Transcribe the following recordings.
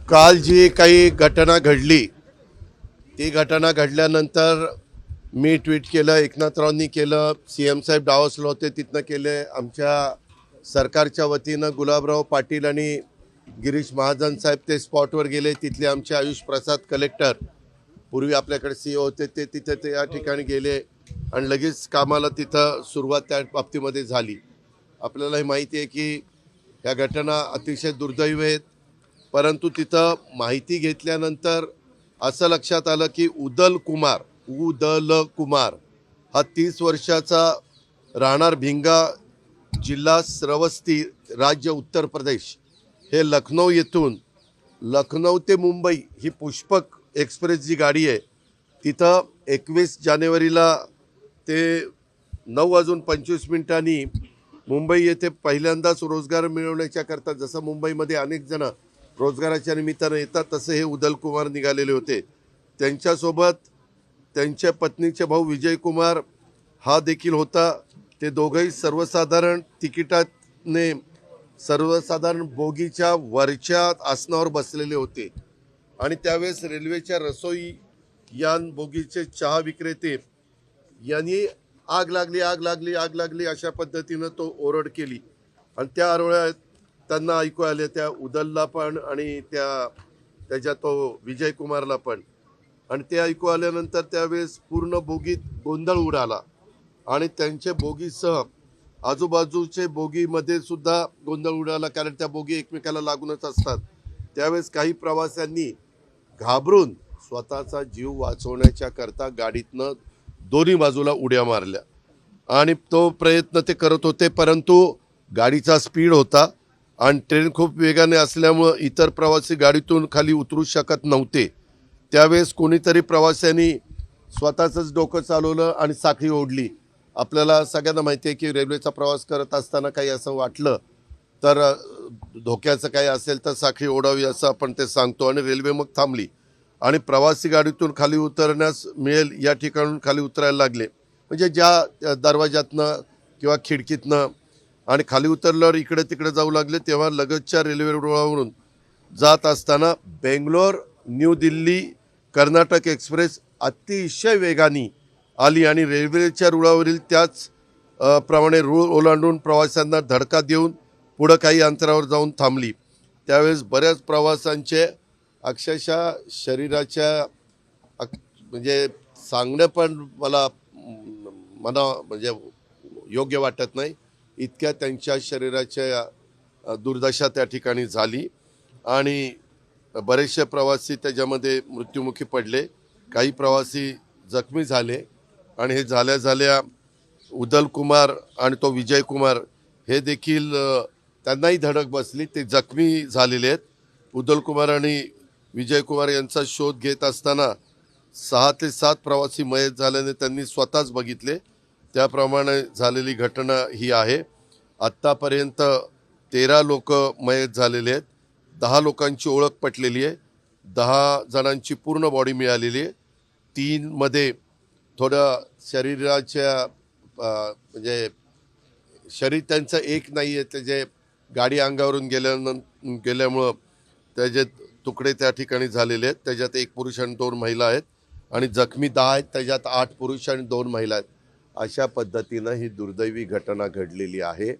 काल जी काही घटना घडली ती घटना घडल्यानंतर मी ट्विट केलं, एकनाथरावांनी केलं, CM साहेब डावसला होते तिथनं केले, आमच्या सरकारच्या वतीनं गुलाबराव पाटील आणि गिरीश महाजन साहेब ते स्पॉटवर गेले, तिथले आमचे आयुष प्रसाद कलेक्टर पूर्वी आपल्याकडे CEO होते ते तिथे ते या ठिकाणी गेले आणि लगेच कामाला तिथं सुरुवात त्या बाबतीमध्ये झाली. आपल्याला हे माहिती आहे की ह्या घटना अतिशय दुर्दैवी आहेत, परंतु तिथं माहिती घेतल्यानंतर असं लक्षात आलं की उदल कुमार हा 30 वर्षाचा राहणार भिंगा, जिल्हा श्रवस्ती, राज्य उत्तर प्रदेश, हे लखनौ ते मुंबई ही पुष्पक एक्सप्रेस जी गाडी आहे तिथं 21 जानेवारीला ते 9:25 मुंबई येथे पहिल्यांदाच रोजगार मिळवण्याच्या करता, जसं मुंबईमध्ये अनेक जण रोजगाराच्या निमित्तानं येतात तसे हे उदल कुमार निघालेले होते. त्यांच्यासोबत त्यांच्या पत्नीचे भाऊ विजय कुमार हा देखील होता. ते दोघंही सर्वसाधारण तिकिटाने सर्वसाधारण बोगीच्या वरच्या आसनावर बसलेले होते आणि त्यावेळेस रेल्वेच्या रसोई यान बोगीचे चहा विक्रेते यांनी आग लागली अशा पद्धतीनं तो ओरड केली आणि त्या आरोळ्यात त्यांना ऐकू आले, त्या उदलला पण आणि त्याच्या तो विजय कुमारला पण. आणि ते ऐकू आल्यानंतर त्यावेळेस पूर्ण बोगीत गोंधळ उडाला आणि त्यांच्या बोगीसह आजूबाजूचे बोगीमध्ये सुद्धा गोंधळ उडाला, कारण त्या बोगी एकमेकाला लागूनच असतात. त्यावेळेस काही प्रवाशांनी घाबरून स्वतःचा जीव वाचवण्याच्या करता गाडीतनं दोन्ही बाजूला उड्या मारल्या आणि तो प्रयत्न ते करत होते, परंतु गाडीचा स्पीड होता आणि ट्रेन खूप वेगाने असल्यामुळं इतर प्रवासी गाडीतून खाली उतरू शकत नव्हते. त्यावेळेस कोणीतरी प्रवाशांनी स्वतःचंच डोकं चालवलं आणि साखळी ओढली. आपल्याला सगळ्यांना माहिती आहे की रेल्वेचा प्रवास करत असताना काही असं वाटलं तर धोक्याचं काही असेल तर साखळी ओढावी असं आपण ते सांगतो आणि रेल्वे मग थांबली आणि प्रवासी गाडीतून खाली उतरण्यास मिळेल या ठिकाणून खाली उतरायला लागले, म्हणजे ज्या दरवाजातनं किंवा खिडकीतनं, आणि खाली उतरल्यावर इकडे तिकडे जाऊ लागले. तेव्हा लगतच्या रेल्वे रुळावरून जात असताना बेंगलोर न्यू दिल्ली कर्नाटक एक्सप्रेस अतिशय वेगाने आली आणि रेल्वेच्या रुळावरील त्याच प्रमाणे रूळ ओलांडून प्रवाशांना धडका देऊन पुढं काही अंतरावर जाऊन थांबली. त्यावेळेस बऱ्याच प्रवाशांचे अक्षरशः शरीराच्या म्हणजे सांगणं पण मला म्हणजे योग्य वाटत नाही, इतक्या त्यांच्या शरीराच्या दुर्दशा त्या ठिकाणी झाली आणि बरेचसे प्रवासी त्याच्यामध्ये मृत्युमुखी पडले, काही प्रवासी जखमी झाले आणि हे झाल्या उदल कुमार आणि तो विजय कुमार हे देखील त्यांनाही धडक बसली, ते जखमी झालेले आहेत. उदल कुमार आणि विजय कुमार यांचा शोध घेत असताना 6 ते 7 प्रवासी मयत झाल्याने त्यांनी स्वतःच बघितले. त्याप्रमाणे झालेली घटना ही आहे. आत्तापर्यंत 13 लोक मयत झालेले आहेत, 10 लोकांची ओळख पटलेली आहे, 10 जणांची पूर्ण बॉडी मिळालेली आहे. 3 मध्ये थोडं शरीराच्या म्हणजे शरीर त्यांचं एक नाही आहे, त्याचे गाडी अंगावरून गेल्यामुळं त्याचे तुकडे त्या ठिकाणी झालेले आहेत. त्याच्यात 1 पुरुष आणि 2 महिला आहेत आणि जखमी 10 आहेत, त्याच्यात 8 पुरुष आणि 2 महिला आहेत. अशा पद्धतीनं ही दुर्दैवी घटना घडलेली आहे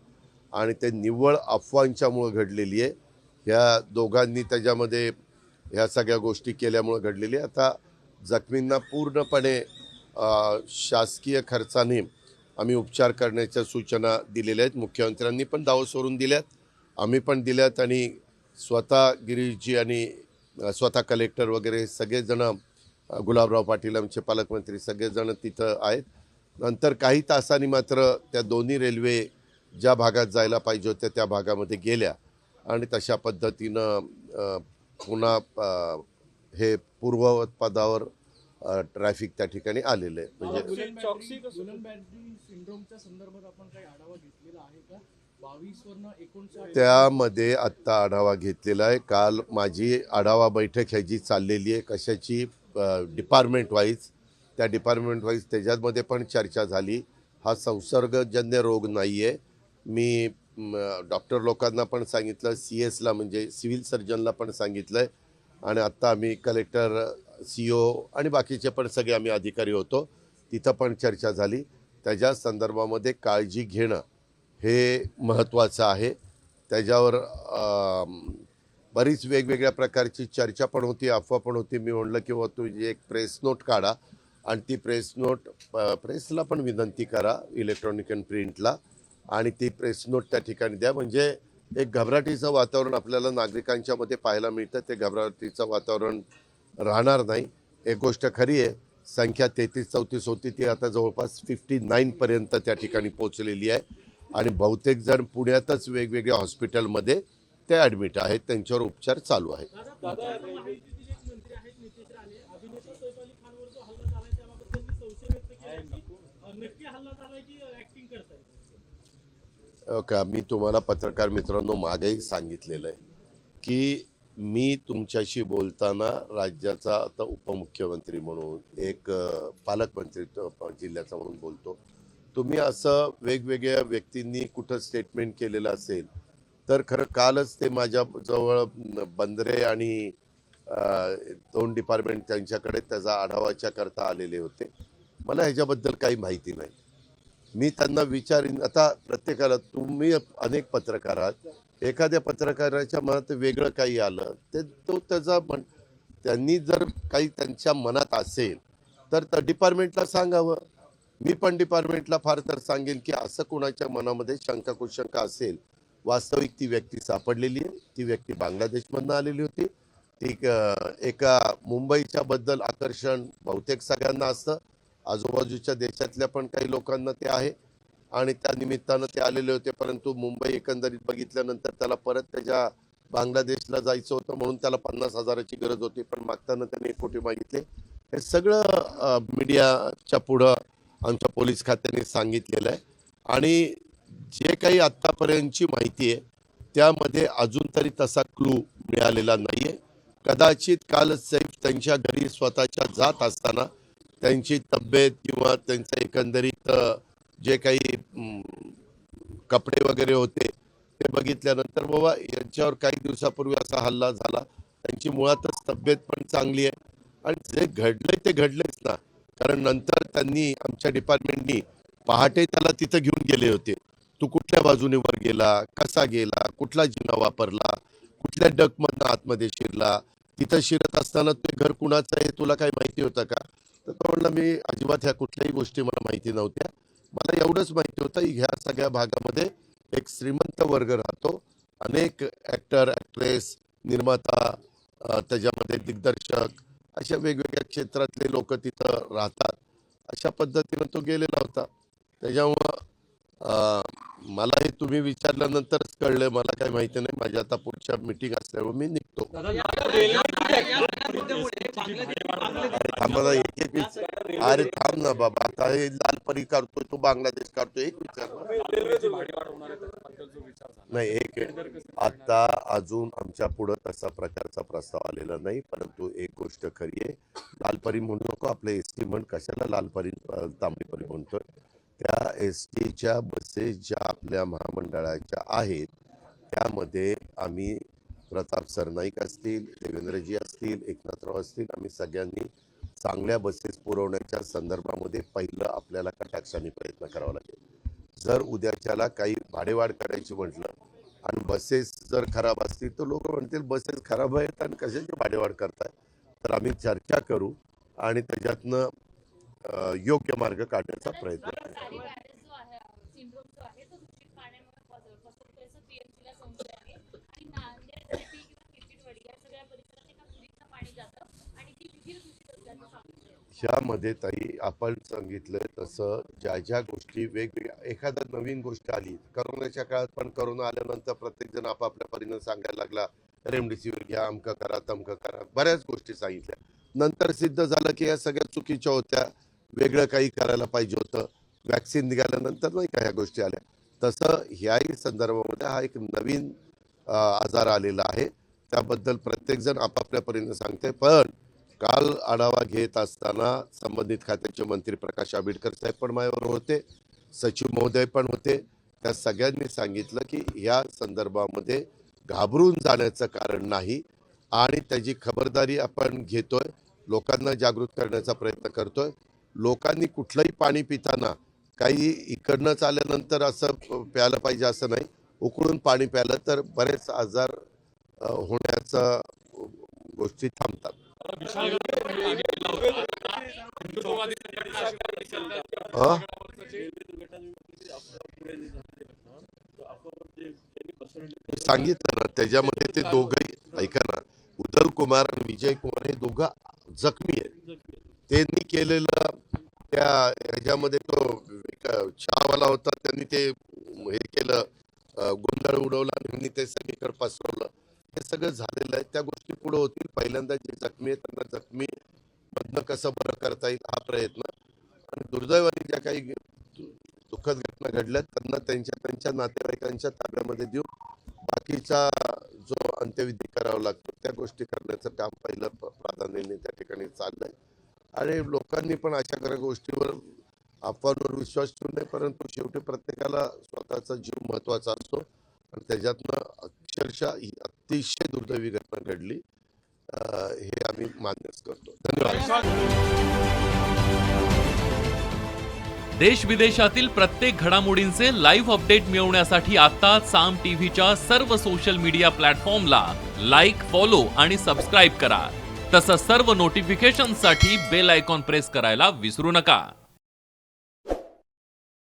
आणि ते निव्वळ अफवांच्यामुळं घडलेली आहे. ह्या दोघांनी त्याच्यामध्ये ह्या सगळ्या गोष्टी केल्यामुळं घडलेली आहे. आता जखमींना पूर्णपणे शासकीय खर्चाने आम्ही उपचार करण्याच्या सूचना दिलेल्या आहेत. मुख्यमंत्र्यांनी पण दावोसवरून दिल्यात, आम्ही पण दिल्यात आणि स्वतः गिरीशजी आणि स्वतः कलेक्टर वगैरे सगळेजणं, गुलाबराव पाटील आमचे पालकमंत्री सगळेजण तिथं आहेत. नंतर काही तासांनी मात्र त्या दोन्ही रेल्वे ज्या भागात जायला पाहिजे होत्या त्या भागामध्ये गेल्या आणि तशा पद्धतीनं पुन्हा हे पूर्ववत पदावर ट्रॅफिक त्या ठिकाणी आलेलं आहे. म्हणजे त्यामध्ये आत्ता आढावा घेतलेला आहे. काल माझी आढावा बैठक ह्याची चाललेली आहे, कशाची, डिपार्टमेंट वाईज. त्या डिपार्टमेंट वाईज त्याच्यामध्ये पण चर्चा झाली. हा संसर्गजन्य रोग नाही आहे. मी डॉक्टर लोकांना पण सांगितलं, CS ला म्हणजे सिव्हिल सर्जनला पण सांगितलं आहे. आणि आत्ता आम्ही कलेक्टर, CO आणि बाकीचे पण सगळे आम्ही अधिकारी होतो, तिथं पण चर्चा झाली. त्याच्या संदर्भामध्ये काळजी घेणं हे महत्त्वाचं आहे. त्याच्यावर बरीच वेगवेगळ्या प्रकारची चर्चा पण होती, अफवा पण होती. मी म्हणलं की तुम्ही एक प्रेस नोट काढा आणि ती प्रेस नोट प्रेसला पण विनंती करा, इलेक्ट्रॉनिक अँड प्रिंटला, आणि ती प्रेस नोट त्या ठिकाणी द्या. म्हणजे एक घबराटीचं वातावरण आपल्याला नागरिकांच्या मध्ये पाहायला मिळतं. ते घबराटीचं वातावरण राहणार नाही. एक गोष्ट खरी आहे, संख्या 33-34 होती, ती आता जवळपास 59पर्यंत त्या ठिकाणी पोहोचलेली आहे. आणि बहुतेक जण पुण्यातच वेगवेगळ्या हॉस्पिटलमध्ये ते ॲडमिट आहेत, त्यांच्यावर उपचार चालू आहेत. का मी तुम्हाला पत्रकार मित्रांनो मागेही सांगितलेलं आहे की मी तुमच्याशी बोलताना राज्याचा आता उपमुख्यमंत्री म्हणून, एक पालकमंत्री जिल्ह्याचा म्हणून बोलतो. तुम्ही असं वेगवेगळ्या व्यक्तींनी कुठं स्टेटमेंट केलेलं असेल तर खरं कालच ते माझ्या जवळ बंदरे आणि दोन डिपार्टमेंट त्यांच्याकडे त्याचा आढावाच्या करता आलेले होते. मला ह्याच्याबद्दल काही माहिती नाही. मी त्यांना विचारीन. आता प्रत्येकाला, तुम्ही अनेक पत्रकार आहात, एखाद्या पत्रकाराच्या मनात वेगळं काही आलं ते तो त्याचा त्यांनी जर काही त्यांच्या मनात असेल तर डिपार्टमेंटला सांगावं. मी पण डिपार्टमेंटला फार तर सांगेन की असं कोणाच्या मनामध्ये शंका कुशंका असेल, वास्तविक ती व्यक्ती सापडलेली आहे. ती व्यक्ती बांगलादेशमधनं आलेली होती. ती एका मुंबईच्या बद्दल आकर्षण बहुतेक सगळ्यांना असतं, आजूबाजूच्या देशातल्या पण काही लोकांना ते आहे आणि त्या निमित्तानं ते आलेले होते. परंतु मुंबई एकंदरीत बघितल्यानंतर त्याला परत त्याच्या बांगलादेशला जायचं होतं, म्हणून त्याला 50,000ची गरज होती, पण मागताना त्याने 1 कोटी मागितले. हे सगळं मीडियाच्या पुढं आमच्या पोलीस खात्याने सांगितलेलं आहे. आणि जे काही आत्तापर्यंतची माहिती आहे त्यामध्ये अजून तरी तसा क्लू मिळालेला नाही आहे. कदाचित काल सैफ त्यांच्या घरी स्वतःच्या जात असताना त्यांची तब्येत किंवा त्यांचं एकंदरीत जे काही कपडे वगैरे होते ते बघितल्यानंतर बाबा यांच्यावर काही दिवसापूर्वी असा हल्ला झाला, त्यांची मुळातच तब्येत पण चांगली आहे आणि जे घडलंय ते घडलंच ना. कारण नंतर त्यांनी, आमच्या डिपार्टमेंटनी पहाटे त्याला तिथं घेऊन गेले होते. तू कुठल्या बाजूने वर गेला, कसा गेला, कुठला जिना वापरला, कुठल्या डकमधनं आतमध्ये शिरला, तिथं शिरत असताना ते घर कुणाचं आहे तुला काही माहिती होतं का? तर तो म्हणला मी अजिबात ह्या कुठल्याही गोष्टी मला माहिती नव्हत्या. मला एवढंच माहिती होतं ह्या सगळ्या भागामध्ये एक श्रीमंत वर्ग राहतो, अनेक ॲक्टर, ॲक्ट्रेस, निर्माता, त्याच्यामध्ये दिग्दर्शक, अशा वेगवेगळ्या क्षेत्रातले लोक तिथं राहतात. अशा पद्धतीनं तो गेलेला होता. त्याच्यामुळं मला हे तुम्ही विचारल्यानंतरच कळलं, मला काही माहिती नाही. माझी आता पुढच्या मीटिंग असल्यामुळे मी निघतो. आम्हाला एक एक अरे थांब ना बाबा, आता हे लालपरी काढतोय, तो बांगलादेश काढतोय, एक विचार नाही. एक आता अजून आमच्या पुढं तसा प्रकारचा प्रस्ताव आलेला नाही. परंतु एक गोष्ट खरी आहे, लालपरी म्हणू नको, आपले ST म्हण, कशाला लालपरी तांबडीपरी म्हणतोय. त्या STच्या बसेस ज्या आपल्या महामंडळाच्या आहेत त्यामध्ये आम्ही, प्रताप सरनाईक असतील, देवेंद्रजी असतील, एकनाथराव असतील, आम्ही सगळ्यांनी चांगल्या बसेस पुरवण्याच्या संदर्भामध्ये पहिलं आपल्याला कटाक्षाने प्रयत्न करावा लागेल. जर उद्याच्याला काही भाडेवाढ करायची म्हटलं आणि बसेस जर खराब असतील तर लोक म्हणतील बसेस खराब आहेत आणि कशाची भाडेवाढ करताय. तर आम्ही चर्चा करू आणि त्याच्यातनं योग्य मार्ग काढण्याचा प्रयत्न करू. ह्यामध्ये ताई आपण सांगितलं तसं ज्या ज्या गोष्टी वेगवेगळ्या, एखादा नवीन गोष्ट आली, करोनाच्या काळात पण करोना आल्यानंतर प्रत्येक जण आपापल्या परीनं सांगायला लागला, रेमडेसिवीर घ्या, अमकं करा, तमकं करा, बऱ्याच गोष्टी सांगितल्या. नंतर सिद्ध झालं की या सगळ्या चुकीच्या होत्या, वेगळं काही करायला पाहिजे होतं. वॅक्सिन निघाल्यानंतर नाही का ह्या गोष्टी आल्या. तसं ह्याही संदर्भामध्ये हा एक नवीन आजार आलेला आहे. त्याबद्दल प्रत्येकजण आपापल्या परीनं सांगते. पण काल आढावा घेत असताना संबंधित खात्याचे मंत्री प्रकाश आंबेडकर साहेब पण माझ्याबरोबर होते, सचिव महोदय पण होते. त्या सगळ्यांनी सांगितलं की या संदर्भामध्ये घाबरून जाण्याचं कारण नाही आणि त्याची खबरदारी आपण घेतोय, लोकांना जागृत करण्याचा प्रयत्न करतोय. लोकांनी कुठलंही पाणी पिताना काही इकडनंच आल्यानंतर असं प्यायला पाहिजे असं नाही. उकळून पाणी प्यायलं तर बरेच आजार होण्याचा गोष्टी थांबतात. सांगितलं ना, त्याच्यामध्ये ते दोघंही, ऐका ना, उदल कुमार आणि विजय कुमार हे दोघं जखमी आहेत. त्यांनी केलेलं त्या ह्याच्यामध्ये तो चहावाला होता, त्यांनी ते हे केलं, गोंधळ उडवला आणि त्यांनी ते सगळीकडे पसरवलं. हे सगळं झालेलं आहे. त्या गोष्टी पुढे होतील. पहिल्यांदा जे जखमी आहेत त्यांना जखमी मधनं कसं बरं करता येईल हा प्रयत्न, आणि दुर्दैवाने ज्या काही दुःखद घटना घडल्यात त्यांना त्यांच्या नातेवाईकांच्या ताब्यामध्ये देऊन बाकीचा जो अंत्यविधी करावा लागतो त्या गोष्टी करण्याचं काम पहिलं प्राधान्याने त्या ठिकाणी चाललंय. आणि लोकांनी पण अशा गोष्टीवर अफवांवर विश्वास ठेवू नये, परंतु शेवटी प्रत्येकाला स्वतःचा जीव महत्वाचा असतो आणि त्याच्यातनं अक्षरशः ही अतिशय दुर्दैवी घटना घडली, हे आम्ही मान्यच करतो. धन्यवाद. देश विदेशातील प्रत्येक घडामोडींचे लाईव्ह अपडेट मिळवण्यासाठी आता साम टीव्हीच्या सर्व सोशल मीडिया प्लॅटफॉर्मला लाईक, फॉलो आणि सबस्क्राईब करा. तसंच सर्व नोटिफिकेशनसाठी बेल आयकॉन प्रेस करायला विसरू नका.